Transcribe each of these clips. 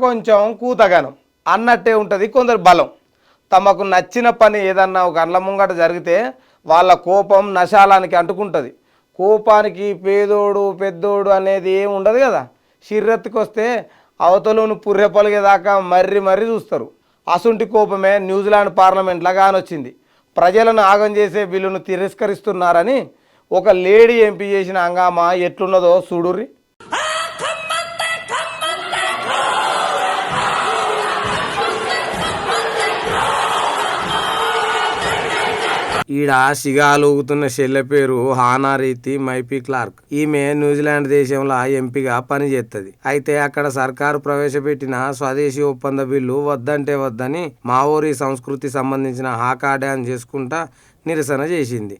కొంచెం కూతగానం అన్నట్టే ఉంటుంది కొందరు బలం. తమకు నచ్చిన పని ఏదన్నా ఒక అండ్ల ముంగట జరిగితే వాళ్ళ కోపం నశాలానికి అంటుకుంటుంది. కోపానికి పేదోడు పెద్దోడు అనేది ఏమి ఉండదు కదా. షిర్రెత్తుకు వస్తే అవతలను పుర్రెపలిగేదాకా మర్రి చూస్తారు. అసుంటి కోపమే న్యూజిలాండ్ పార్లమెంట్లో కానొచ్చింది. ప్రజలను ఆగం చేసే బిల్లును తిరస్కరిస్తున్నారని ఒక లేడీ ఎంపీ చేసిన హంగామా ఎట్లున్నదో చూడుర్రి. ఈడ సిగాలు ఊగుతున్న చెల్లె పేరు హానారీతి మైపీ క్లార్క్. ఈమె న్యూజిలాండ్ దేశంలో ఎంపీగా పనిచేస్తుంది. అయితే అక్కడ సర్కారు ప్రవేశపెట్టిన స్వదేశీ ఒప్పంద బిల్లు వద్దంటే వద్దని మావోరీ సంస్కృతి సంబంధించిన హాకా డ్యాన్స్ చేసుకుంటా నిరసన చేసింది.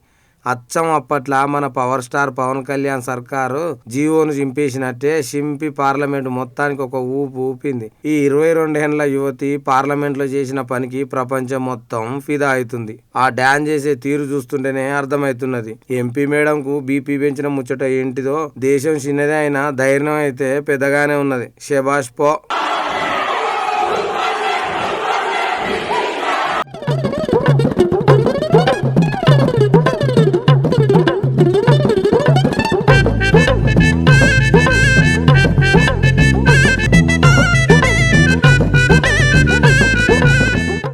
అచ్చం అప్పట్లా మన పవర్ స్టార్ పవన్ కళ్యాణ్ సర్కారు జీవోను చింపేసినట్టే చింపి పార్లమెంట్ మొత్తానికి ఒక ఊపింది. ఈ 22 ఏళ్ల యువతి పార్లమెంట్లో చేసిన పనికి ప్రపంచం మొత్తం ఫిదా అవుతుంది. ఆ డాన్స్ చేసే తీరు చూస్తుంటేనే అర్థమవుతున్నది. ఎంపీ మేడంకు బీపీ పెంచిన ముచ్చట ఏంటిదో. దేశం చిన్నదే అయినా ధైర్యం అయితే పెద్దగానే ఉన్నది. శభాష్ పో.